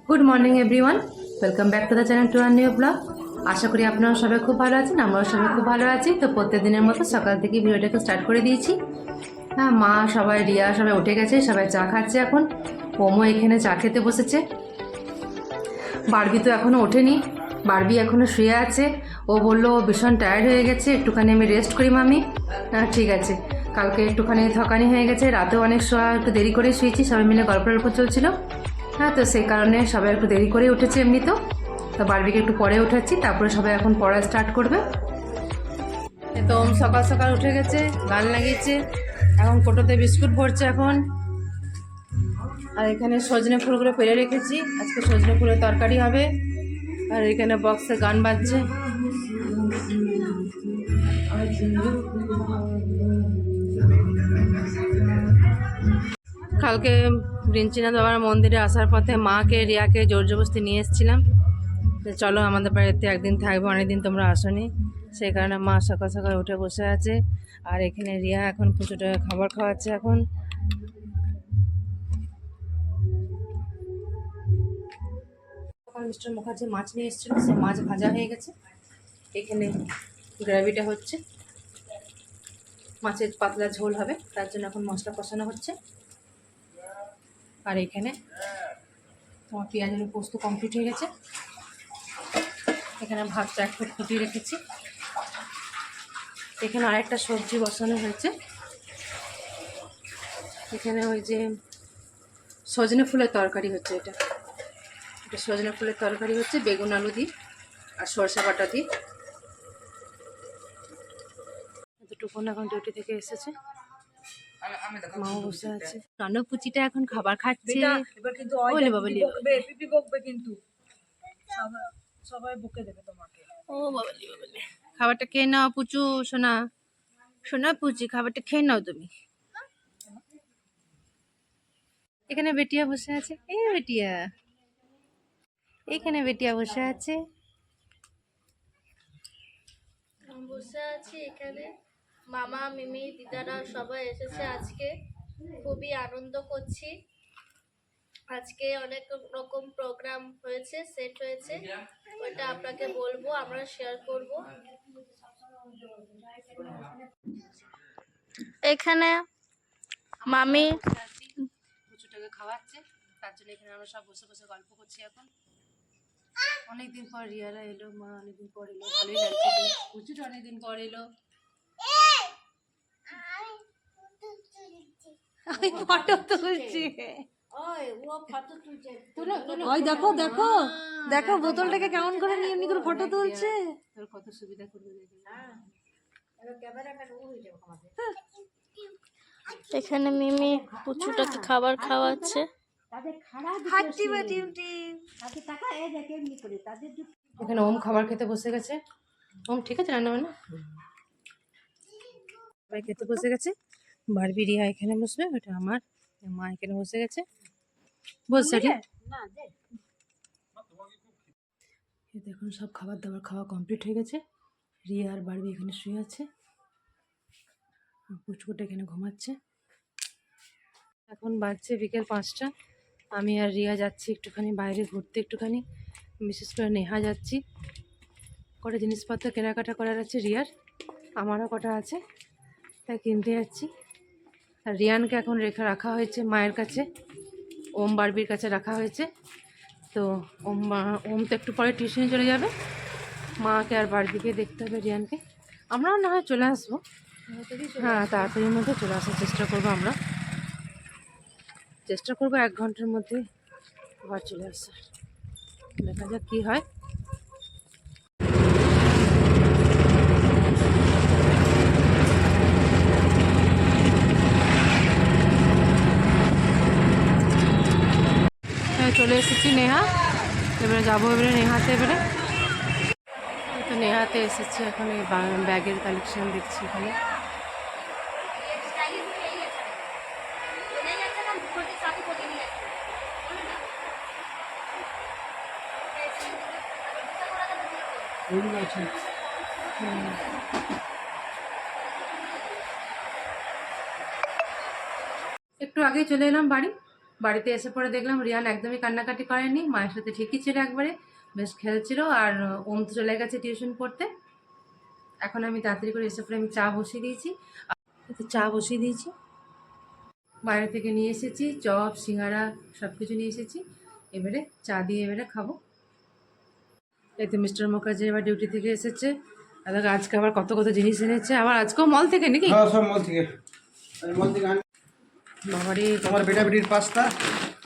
Good morning everyone, welcome back to the channel to our new blog. আশা করি আপনারা সবাই খুব ভালো আছেন, আমরাও সবাই খুব ভালো আছি। তো প্রত্যেকদিনের মতো সকাল থেকে ভিডিওটাকে স্টার্ট করে দিয়েছি। হ্যাঁ, মা সবাই, রিয়া সবাই উঠে গেছে, সবাই চা খাচ্ছে এখন। ওমও এখানে চা খেতে বসেছে। বারবি তো এখনও ওঠেনি, বারবি এখনও শুয়ে আছে। ও বললো ও ভীষণ টায়ার্ড হয়ে গেছে, একটুখানি আমি রেস্ট করি মামি। হ্যাঁ ঠিক আছে, কালকে একটুখানি থকানি হয়ে গেছে, রাতেও অনেক শোয়া, একটু দেরি করে শুয়েছি, সবাই মিলে গল্প চলছিল। হ্যাঁ, তো সেই কারণে সবাই একটু দেরি করে উঠেছে এমনিতেও। তো বারবিকে একটু পরে উঠাচ্ছি, তারপরে সবাই এখন পড়া স্টার্ট করবে। তো ওম সকাল সকাল উঠে গেছে, গান লাগিয়েছে, এখন কোটোতে বিস্কুট ভরছে এখন। আর এখানে সজনে ফুলগুলো পেরে রেখেছি, আজকে সজনে ফুলের তরকারি হবে। আর এখানে বক্সে গান বাজছে। কালকে রিঞ্চিনাথ বাবার মন্দিরে আসার পথে মাকে রিয়াকে জোর জবরদস্তি নিয়ে এসেছিলাম যে চলো আমাদের বাড়িতে একদিন থাকবো, অনেকদিন তোমরা আসোনি। সেই কারণে মা সকাল সকাল উঠে বসে আছে। আর এখানে রিয়া এখন কিছুটা খাবার খাওয়াচ্ছে এখন। সকাল মিস্টার মুখার্জি মাছ নিয়ে এসেছিলো, সে মাছ ভাজা হয়ে গেছে। এখানে গ্রেভিটা হচ্ছে, মাছের পাতলা ঝোল হবে, তার জন্য এখন মশলা কষানো হচ্ছে। আর এখানে তোমার পেঁয়াজ আলু পোস্ত কমপ্লিট হয়ে গেছে। এখানে ভাতটা একটু ফুটিয়ে রেখেছি। এখানে আরেকটা সবজি বসানো হয়েছে। এখানে ওই যে সজনে ফুলের তরকারি হচ্ছে, এটা সজনে ফুলের তরকারি হচ্ছে বেগুন আলু দিয়ে আর সরষা বাটা দিয়ে। এতটুকুন এখন ডিউটি থেকে এসেছে, মাও বসে আছে। রান্নাপুচিটা এখন খাবার খাচ্ছে। বলে বাবা পিপি বকবে কিন্তু, সবাই বকে দেবে তোমাকে। ও বাবা বাবা, খাবারটা খেয়ে নাও পুচু, সোনা সোনা পুচি, খাবারটা খেয়ে নাও তুমি। এখানে বেটিয়া বসে আছে, এই বেটিয়া, এখানে বেটিয়া বসে আছে। বসে আছি এখানে, মামা মিমি দিদারা সবাই এসেছে আজকে, খুবই আনন্দ করছি। আজকে অনেক রকম প্রোগ্রাম হয়েছে, সেট হয়েছে, ওটা আপনাকে বলবো, আমরা শেয়ার করব। এখানে মামি পুচুটাকে খাওয়াচ্ছে, তার জন্য এখানে আমরা সব বসে বসে গল্প করছি এখন। অনেকদিন পর রিয়ারা এলো, মা অনেকদিন পর এলো, ভালোই লাগছে। পুচুটা অনেকদিন পর এলো। ফটো তুলছি, ওই দেখো দেখো দেখো বোতলটাকে কেমন করে নিয়ে এমনি করে ফটো তুলছে। তোর কত সুবিধা করবে দেখে। এখানে মিমি পুচুটাকে খাবার খাওয়াচ্ছে। এখানে ওম খাবার খেতে বসে গেছে। ওম ঠিক আছে, রান্না বান্না সবাই খেতে বসে গেছে। বারবি রিয়া এখানে বসবে, ওটা আমার মা এখানে বসে গেছে, বসছে ঠিক। দেখুন সব খাবার দাবার খাওয়া কমপ্লিট হয়ে গেছে। রিয়া আর বারবি এখানে শুয়ে আছে, পুচকুটা এখানে ঘুমাচ্ছে। এখন বাজছে বিকেল 5টা। আমি আর রিয়া যাচ্ছি একটুখানি বাইরে ঘুরতে, একটুখানি বিশেষ করে নেহা যাচ্ছি। কটা জিনিসপত্র কেনাকাটা করার আছে রিয়ার, আমারও কটা আছে, তাই কিনতে যাচ্ছি। আর রিয়ানকে এখন রাখা হয়েছে মায়ের কাছে, ওম বারবির কাছে রাখা হয়েছে। তো ওম তো একটু পরে টিউশনে চলে যাবে, মাকে আর বারবিকে দেখতে হবে, রিয়ানকে। আমরাও না হয় চলে আসবো, হ্যাঁ তাড়াতাড়ির মধ্যে চলে আসার চেষ্টা করবো, আমরা চেষ্টা করবো 1 ঘন্টার মধ্যে আবার চলে আসার। দেখা যাক কী হয়। চলে এসেছি নেহা, এবারে যাবো এবারে নেহাতে। এবারে তো নেহাতে এসেছি, এখন এই ব্যাগের কালেকশন দেখছি এখানে। একটু আগেই চলে এলাম বাড়ি, বাড়িতে এসে পরে দেখলাম রিয়ান একদমই কান্নাকাটি করেনি, মায়ের সাথে ঠিকই ছিল, একবারে বেশ খেলছিল। আর ওম তো চলে গেছে টিউশন পড়তে। এখন আমি তাড়াতাড়ি করে এসে পরে আমি চা বসিয়ে দিয়েছি। বাইরে থেকে নিয়ে এসেছি চপ, সিঙ্গারা সব কিছু নিয়ে এসেছি। এবারে চা দিয়ে এবারে খাবো। এই তো মিস্টার মুখার্জি এবার ডিউটি থেকে এসেছে। আর দেখো আজকে আবার কত কত জিনিস এনেছে, আবার আজকেও মল থেকে নাকি? হ্যাঁ সব মল থেকে। আমি মল থেকে আনি। বাবারে, তোমার বেটা বেটির পাস্তা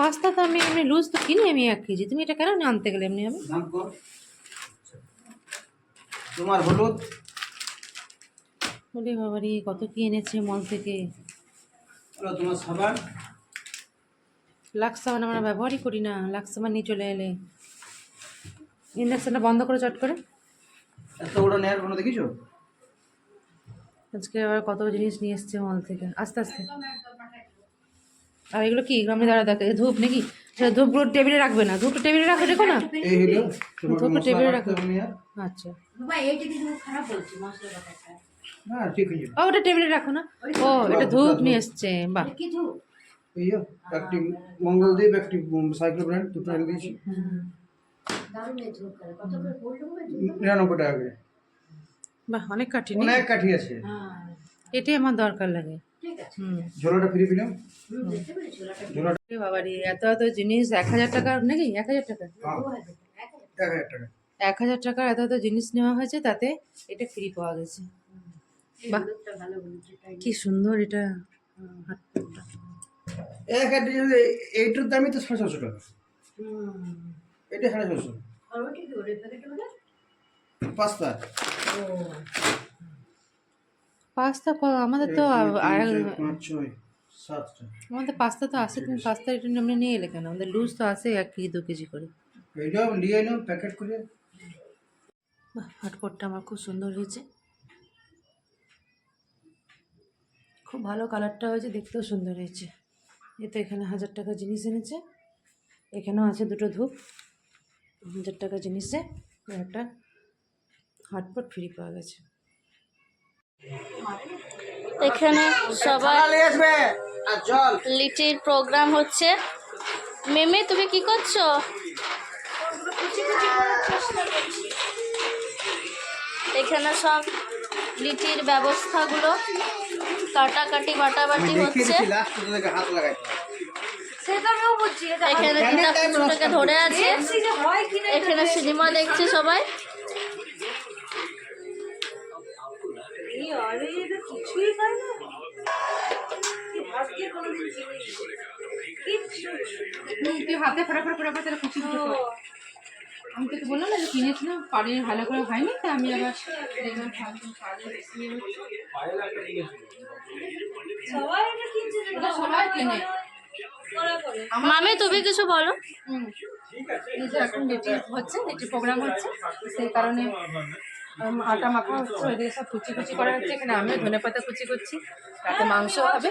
পাস্তা তো আমি এমনি লুজ তো কিনি আমি 1 কেজি, তুমি এটা কেন আনতে গেলে এমনি আমি? দাম কম। তোমার হলুদ বলি বাবারে কত কি এনেছে মল থেকে। হলো, তোমার সাবান লাক্স সাবান আমরা ব্যবহারই করি না, লাক্স সাবান নিয়ে চলে এলে। ইন্ডাকশনটা বন্ধ করে চট করে। এত বড় নেয়ার কোনো দেখিছো? আজকে আবার কত জিনিস নিয়ে এসছে মল থেকে, আস্তে আস্তে। আর এগুলো কি আমি দাঁড়া দেখো, ধূপ নাকি? ধূপগুলো টেবিলে রাখবে না, ধূপটা টেবিলে রাখো, দেখো না এই হলো তোমার ধূপটা মশলা টেবিলে রাখতে রাখো। হবে নেয়ার। আচ্ছা, হ্যাঁ ঠিক আছে। ও ওটা টেবিলে রাখো না। ও এটা ধূপ নিয়ে এসছে, বাহ। এই যে একটি মঙ্গলদ্বীপ, একটি সাইকেল ব্র্যান্ড, দুটো এনে দিয়েছি 99 টাকা করে। বাহ, অনেক কাঠি নেই? অনেক কাঠি আছে। এটাই আমার দরকার লাগে। হুম। ঝোলাটা ফ্রি পেলাম। ঝোলাটা এ বাবারে এত এত জিনিস, 1000 টাকা নাকি? 1000 টাকা, 1000 টাকা। 1000 টাকার এত এত জিনিস নেওয়া হয়েছে, তাতে এটা ফ্রি পাওয়া গেছে। বাহ, কি সুন্দর এটা। এক একটা এইটার দামই তো 650 টাকা। এটা 650। পাস্তা পাস্তা আমাদের তো 5 6 7টা। আমাদের পাস্তা তো আসে, তুমি পাস্তা এটা আমরা নিয়ে এলে কেন? আমাদের লুজ তো আসে 1 কেজি 2 কেজি করে। এইটা নিয়ে নাও প্যাকেট করে। বাহ, হটপটটা আমার খুব সুন্দর হয়েছে, খুব ভালো কালারটা হয়েছে, দেখতেও সুন্দর হয়েছে। এই তো এখানে 1000 টাকা জিনিস এনেছে, এখানেও আছে দুটো ধূপ। 1000 টাকা জিনিসে একটা হটপট ফ্রি পাওয়া গেছে। এখানে সবাই নিয়ে আসবে আর জল। লিটির প্রোগ্রাম হচ্ছে। মিমি তুমি কি করছো? এখানে সব লিটির ব্যবস্থাগুলো কাটাকাটি বাটাবাটি হচ্ছে। লাস্ট থেকে হাত লাগাই। এখানে দিদা কুচুটাকে ধরে আছে, এখানে সিনেমা দেখছে সবাই। তুই হাতে ফটাফট ফটাফট খুশি হতো। আমি তো বললাম না যে কিনেছিলাম, পানির ভালো করে হয়নি, তা আমি আবার দেখলাম সবাই কেনে। মামি তুমি কিছু বলো। এই যে এখন লিটি হচ্ছে, লিটি প্রোগ্রাম হচ্ছে, সেই কারণে আটা মাখা হচ্ছে, ওইদিকে সব কুচি কুচি করা হচ্ছে। এখানে আমিও ধনে পাতা কুচি করছি, রাতে মাংস হবে।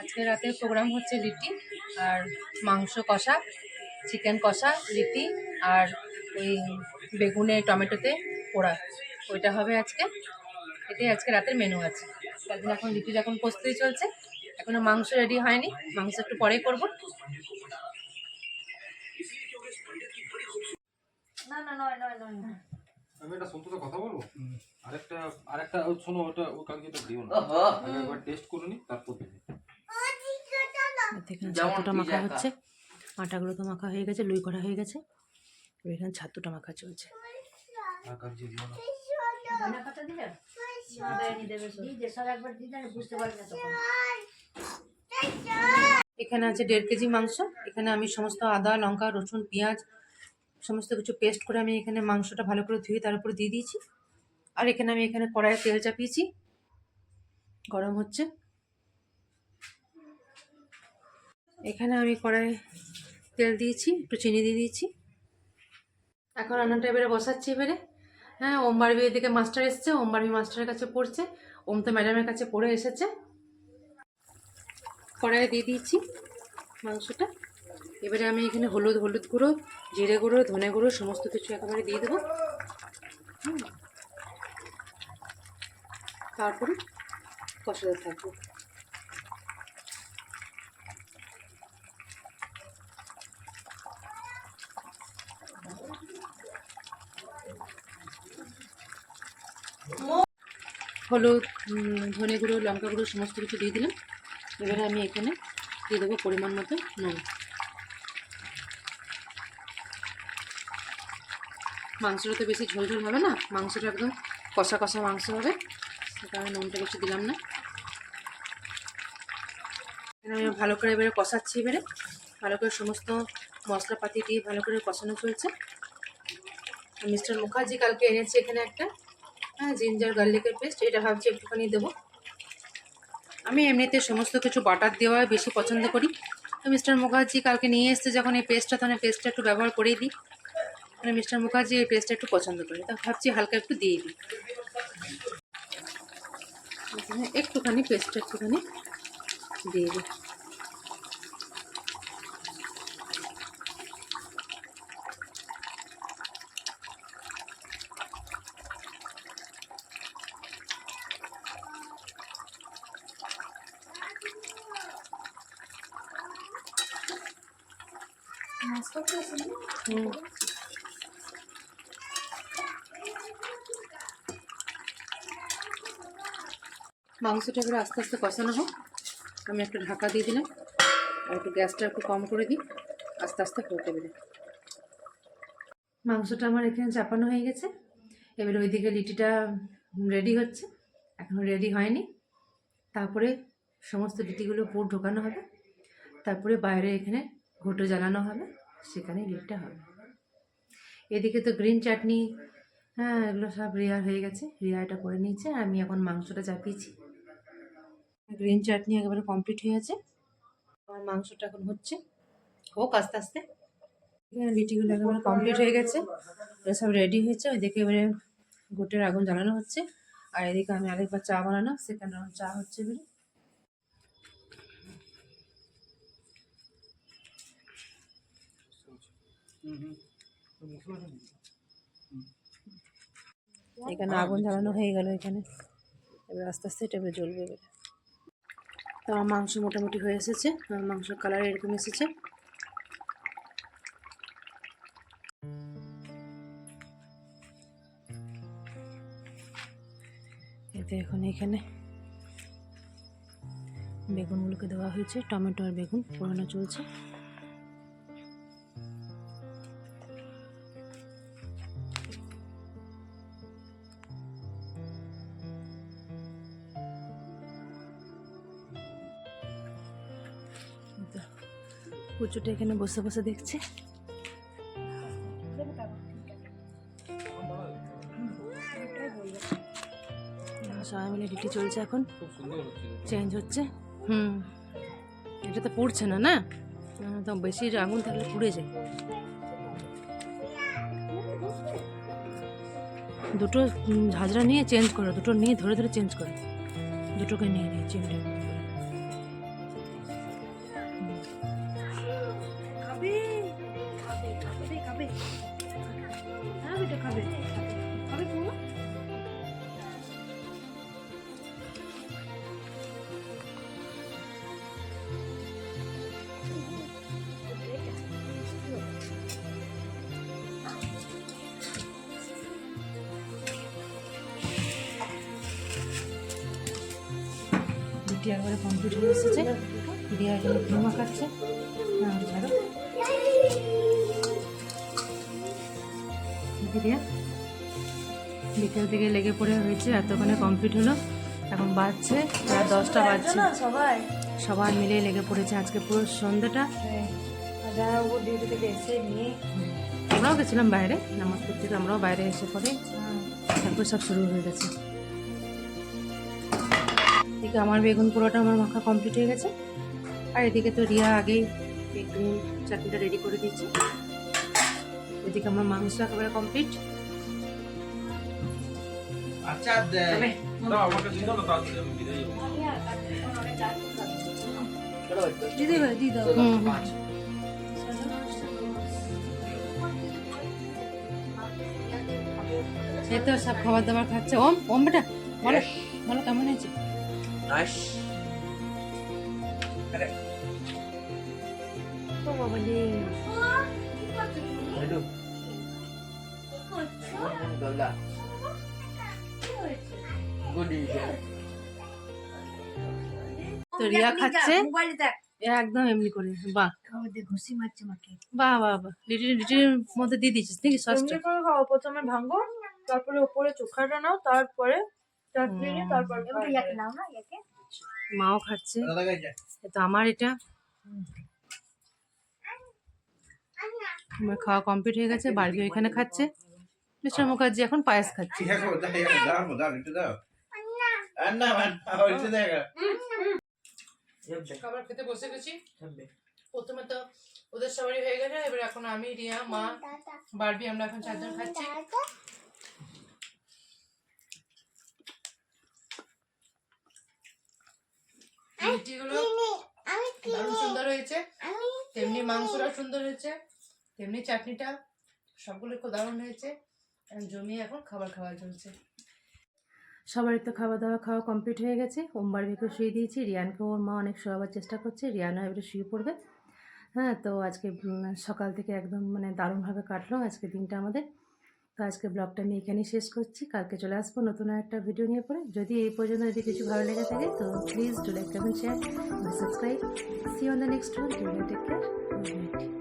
আজকে রাতে প্রোগ্রাম হচ্ছে লিটি আর মাংস কষা, চিকেন কষা, লিটি আর ওই বেগুনে টমেটোতে পোড়া, ওইটা হবে আজকে। এটাই আজকে রাতের মেনু আছে। তার জন্য এখন লিটির এখন প্রস্তুতি চলছে, এখনো মাংস রেডি হয়নি, মাংস একটু পরেই করবো। আমি একটা সত্যি কথা বলবো। আরেকটা শোনো, ওটা ও কালকে এটা দিও না, আগে একবার টেস্ট করে নি তারপর দেবে। এখানে ছাতুটা মাখা হচ্ছে, আটাগুলো তো মাখা হয়ে গেছে, লুই করা হয়ে গেছে, এখানে ছাতুটা মাখা চলছে। আর কালকে দিও না। এখানে আছে 1.5 কেজি মাংস। এখানে আমি সমস্ত আদা লঙ্কা রসুন পেঁয়াজ সমস্ত কিছু পেস্ট করে আমি এখানে মাংসটা ভালো করে ধুয়ে তার উপরে দিয়ে দিয়েছি। আর এখানে আমি কড়াইয়ে তেল চাপিয়েছি, গরম হচ্ছে। এখানে আমি কড়াইয়ে তেল দিয়েছি, একটু চিনি দিয়ে দিয়েছি। এখন রান্নাটা এবারে বসাচ্ছি এবারে। হ্যাঁ, ওম বারবির দিকে মাস্টার এসছে, ওম বারবি মাস্টারের কাছে পড়ছে, ওম তো ম্যাডামের কাছে পড়ে এসেছে। কড়াইয়ে দিয়ে দিয়েছি মাংসটা। এবারে আমি এখানে হলুদ গুঁড়ো, জিরে গুঁড়ো, ধনে গুঁড়ো সমস্ত কিছু একেবারে দিয়ে দেবো। তারপরে কষাতে থাকবো। হলুদ, ধনে গুঁড়ো, লঙ্কা গুঁড়ো সমস্ত কিছু দিয়ে দিলাম। এবারে আমি এখানে দিয়ে দেবো পরিমাণ মতো নুন। মাংসটা তো বেশি ঝোল ঝোল হবে না, মাংসটা একদম কষা কষা মাংস হবে, সে কারণে নুনটা বেশি দিলাম না। আমি ভালো করে এবারে কষাচ্ছি, এবারে ভালো করে সমস্ত মশলাপাতি দিয়ে ভালো করে কষানো চলছে। মিস্টার মুখার্জি কালকে এনেছে এখানে একটা জিঞ্জার গার্লিকের পেস্ট, এটা ভাবছি একটুখানি দেবো। আমি এমনিতে সমস্ত কিছু বাটার দেওয়া বেশি পছন্দ করি, তো মিস্টার মুখার্জি কালকে নিয়ে এসছে যখন এই পেস্টটা, তখন পেস্টটা একটু ব্যবহার করেই দিই। মানে মিস্টার মুখার্জি এই পেস্টটা একটু পছন্দ করে, তা ভাবছি হালকা একটু দিয়ে দিই। এখানে একটুখানি পেস্টটা একটুখানি দিয়ে দিই। মাংসটা এবারে আস্তে আস্তে কষানো হোক, আমি একটু ঢাকা দিয়ে দিলাম, আর একটু গ্যাসটা একটু কম করে দিই, আস্তে আস্তে হতে বেড়ে। মাংসটা আমার এখানে চাপানো হয়ে গেছে, এবারে ওইদিকে লিটিটা রেডি হচ্ছে, এখনও রেডি হয়নি। তারপরে সমস্ত লিটিগুলো পুর ঢোকানো হবে, তারপরে বাইরে এখানে ঘুঁটো জ্বালানো হবে, সেখানে লিটটা হবে। এদিকে তো গ্রিন চাটনি, এগুলো সব রিয়া হয়ে গেছে, রিয়া এটা করে নিয়েছে, আমি এখন মাংসটা চাপিয়েছি। গ্রিন চাটনি একেবারে কমপ্লিট হয়ে গেছে, আমার মাংসটা এখন হচ্ছে, হোক আস্তে আস্তে। এখানে লিটিগুলো একেবারে কমপ্লিট হয়ে গেছে, এটা সব রেডি হয়েছে। ওইদিকে এবারে গোটের আগুন জ্বালানো হচ্ছে, আর এদিকে আমি আরেকবার চা বানানো, সেখানে চা হচ্ছে এবারে। এখানে আগুন জ্বালানো হয়ে গেল, এখানে এবার আস্তে আস্তে এটা এবার জ্বলবে। এবারে তো আমার মাংস মোটামুটি হয়ে এসেছে, আমার মাংসের কালার এরকম এসেছে। এতে এখন এখানে বেগুনগুলোকে দেওয়া হয়েছে, টমেটো আর বেগুন পোড়ানো চলছে। কুচুটা এখানে বসে বসে দেখছে। সবাই মিলে ডিউটি চলছে, এখন চেঞ্জ হচ্ছে। এটা তো পুড়ছে না, না তো বেশি আগুন থাকলে পুড়ে যায়। দুটো ঝাঁঝরা নিয়ে চেঞ্জ করো, দুটো নিয়ে ধরে ধরে চেঞ্জ করো, দুটোকে নিয়ে নিয়ে চেঞ্জ করো। রুটি একবারে কমপ্লিট হয়ে এসেছে, রিয়া এখানে ক্রিম মাখাচ্ছে। ছাড়ো রিয়া, বিকেল থেকে লেগে পড়ে হয়েছে, এতক্ষণে কমপ্লিট হলো, এখন বাজছে প্রায় 10টা বাজছে। সবাই মিলে লেগে পড়েছে আজকে পুরো সন্ধ্যাটা। ডিউটি থেকে এসে নিয়ে আমরাও গেছিলাম বাইরে নামাজ পড়তে, আমরাও বাইরে এসে পরে তারপর সব শুরু হয়ে গেছে। এদিকে আমার বেগুন পোড়াটা আমার মাখা কমপ্লিট হয়ে গেছে, আর এদিকে তো রিয়া আগেই একটু চাটনিটা রেডি করে দিয়েছি। এদিকে আমার মাংস একেবারে কমপ্লিট। আচ্ছা এই তো সব খাবার দাবার খাচ্ছে। ওম ওম বেটা বলো। বলো কেমন হয়েছে? নাইস। আরে ও বাবা রে, একটু দাদা গুড ডিসিশন। তো রিয়া খাচ্ছে একদম এমনি করে। বাহ ঘুষি মারছে মাকে। বাহ বাহ বাহ, লিটির মধ্যে দিয়ে দিচ্ছিস নাকি সসটা? এমনি করে খাও, প্রথমে ভাঙো, তারপরে উপরে চোখাটা নাও, তারপরে চাটনি নিয়ে তারপর নাও না ইয়াকে। মাও খাচ্ছে। দাদা গাইছে। তো আমার এটা আমার খাওয়া কমপ্লিট হয়ে গেছে। বাড়বি ওইখানে খাচ্ছে, মিস্টার মুখার্জি এখন পায়েস খাচ্ছে। ঠিক আছে দাও দাও একটু দাও। না মান একটু দেখা। খাবার খেতে বসে গেছি। প্রথমে তো ওদের সবারই হয়ে গেছে, এবার এখন আমি, রিয়া, মা, বারবি, আমরা এখন 4 জন খাচ্ছি। লিটিগুলো দারুণ সুন্দর হয়েছে, তেমনি মাংসটাও সুন্দর হয়েছে, তেমনি চাটনিটা, সবগুলো খুব দারুণ হয়েছে। জমিয়ে এখন খাবার খাওয়া চলছে। সবারই তো খাওয়া কমপ্লিট হয়ে গেছে। বারবিকে শুয়ে দিয়েছি, রিয়ানকে ওর মা অনেক শোয়াবার চেষ্টা করছে, রিয়ানও এবারে শুয়ে পড়বে। হ্যাঁ, তো আজকে সকাল থেকে একদম মানে দারুণভাবে কাটলো আজকে দিনটা আমাদের। তো আজকে ব্লগটা আমি এখানেই শেষ করছি, কালকে চলে আসবো নতুন একটা ভিডিও নিয়ে পরে। যদি এই পর্যন্ত যদি কিছু ভালো লেগে থাকে তো please do like, comment, share, subscribe. See on the next one. Take care.